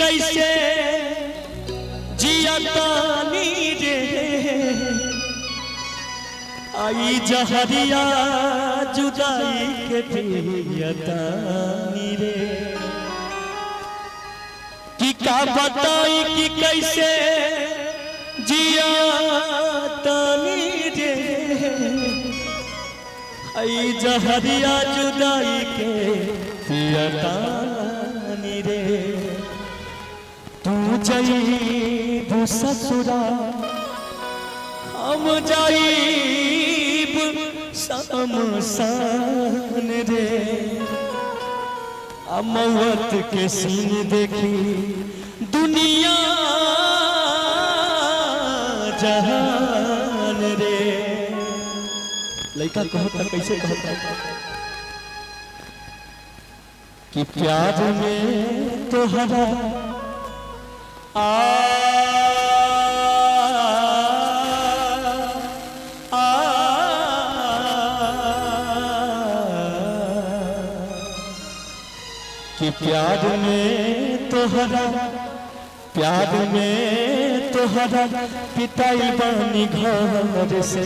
कैसे जियतानी रे आई जहरिया जुदाई के पियतानी रे कि का बताई कि कैसे जियतानी रे आई जहरिया जुदाई के पियतानी रे तू जाइब ससुरा हम जाइब शमशान रे मौत के सीन देखी दुनिया जहान रे लड़का कहता कैसे कहता कि प्यार में तोहरा कि प्यार में तोहरा पिताई बानी घर से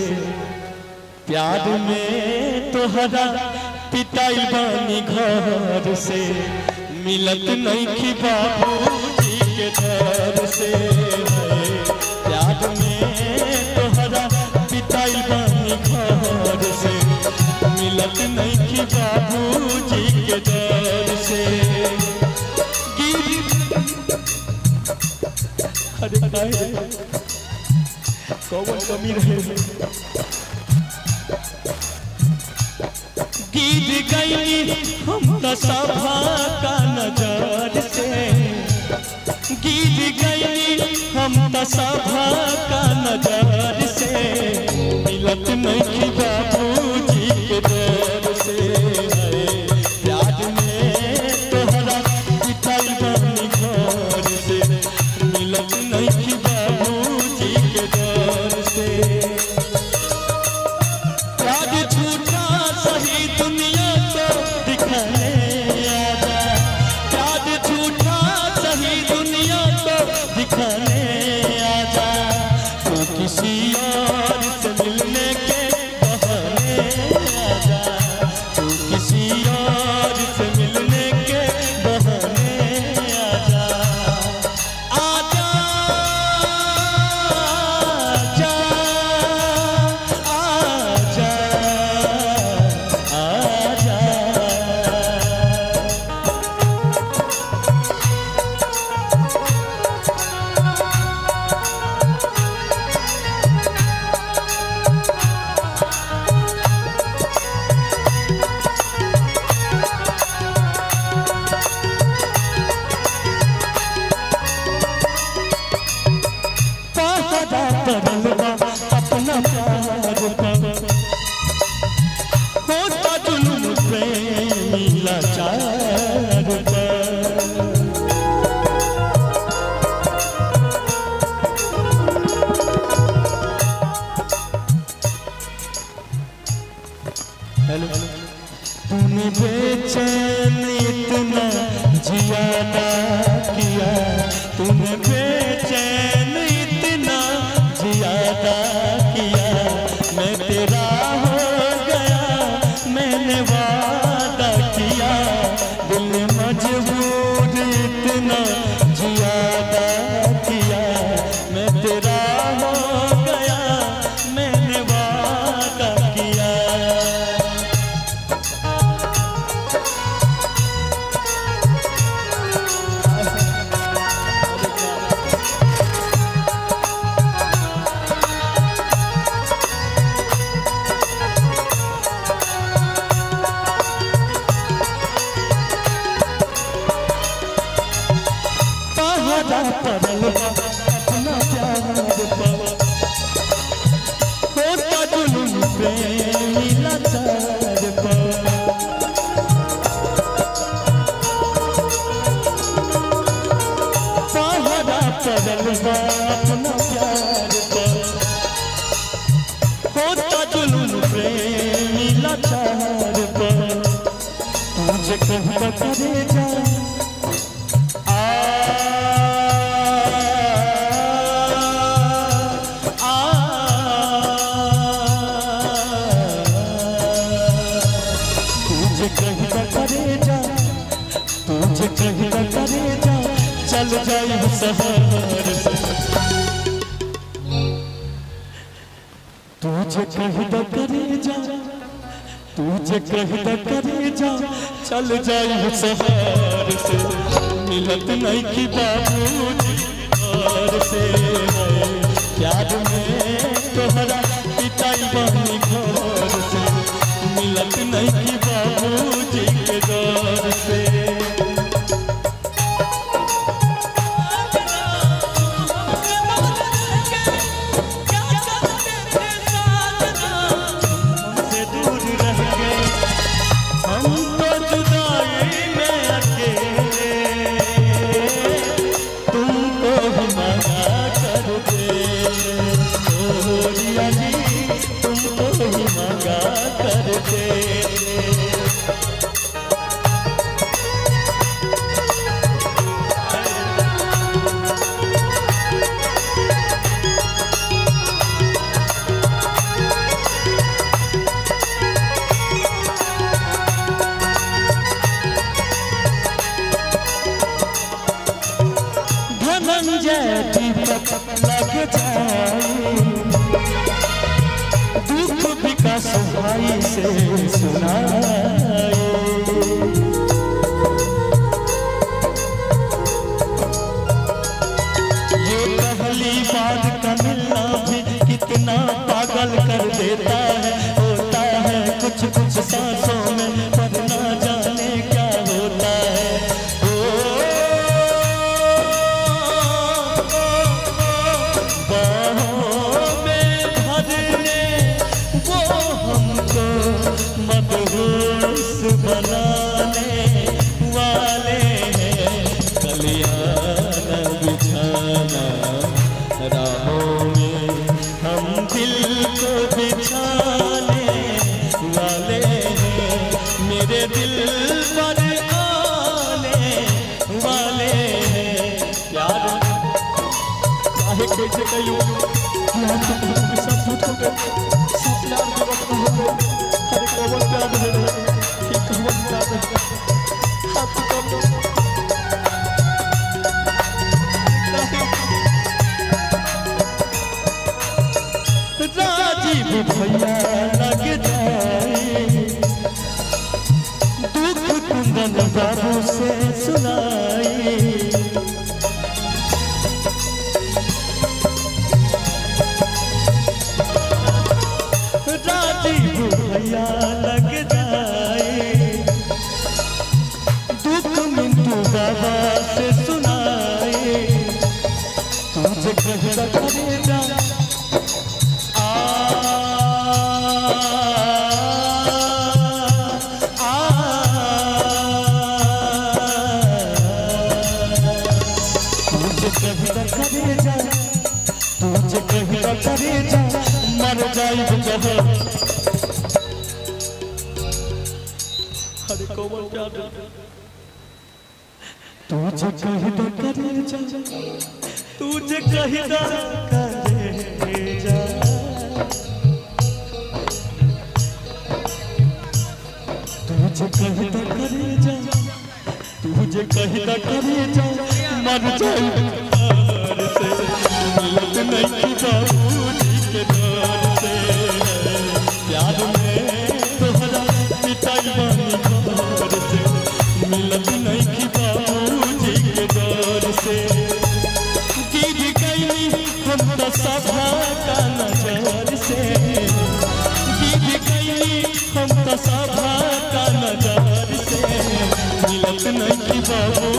प्यार में तोहरा पिताई बानी घर से मिलत नहीं कि बाबूजी के घर से प्यार में तोहरा पिताई बानी घर से मिलत नहीं कि बाबूजी के घर से अरे कौन कमी रहे गिर गई हम सभा का नजर से गिर गई हम सभा का नजर से मिलत नहीं बाबूजी के दर से प्यार में तोहरा पिताई बानी घर से मिलत नहीं बाबूजी के दर से प्यार झूठा सही दुनिया को दिखाने आजा प्यार झूठा सही दुनिया को दिखाने आजा तो किसी और से मिलने के बहाने आजा तो किसी और से मिलने के बहाने आजा आजा आजा आजा पहरा परलवा अपना प्यार का होता जुल्म प्रेमी लाचार का हेलो तूने बेचैन इतना जियादा किया तूने बेचैन इतना जियादा किया मैं तेरा हो गया मैंने वादा किया दिल ने मजबूर इतना जियादा किया मैं तेरा हो गया मैंने वादा किया परलवा अपना प्यार पावा होता जुल्म प्रेमी लाचार पावा पहरा परलवा अपना प्यार पावा होता जुल्म प्रेमी लाचार पावा तुझे कहता करे जा चल जाई शहर से। तुझे कहता करे जा, तुझे कहता करे जा, चल जाई शहर से। मिलत नहीं की बाबूजी घर से, प्यार में तोहरा पिटाई बनी घर से। मिलत नहीं की बाबूजी के घर से। लग जाए दुख विकास भाई से सुनाए। ये पहली बार का मिलना भी कितना पागल कर देता है। होता है कुछ कुछ सांसों में, पर ना जाने क्या होता है। बनाने वाले हैं कलियाना बिछाना राहों में, हम दिल को बिछाने वाले हैं। मेरे दिल पर आने वाले हैं। प्यार चाहे कैसे कयूं, प्यार तो सब झूठ हो गए, सब प्यार बेवफा हो गए। हर कौन प्यार है राजीव भैया लग जाए दुख कुंदन बाबू से सुनाई। राजीव भैया लग जाए दुख मिंटू बाबा से सुनाए। तुझे कहता करे जा, तुझे कहता करे जा, मर जाई जहाँ। हरे कोमल प्यार तुझे कहता करे जा, तुझे कहता करे जा। तुझे कहता करे जा, तुझे कहता करे जा, मर जाई प्यार से। मिलत नहीं की बाबूजी के घर से, प्यार में तोहरा पिटाई बनी घर से। मिलत नहीं की बाबूजी के घर से। गिर गई हम तो सभा का नजर से, गिर गई हम तो सभा का नजर से। मिलत नहीं की बाबू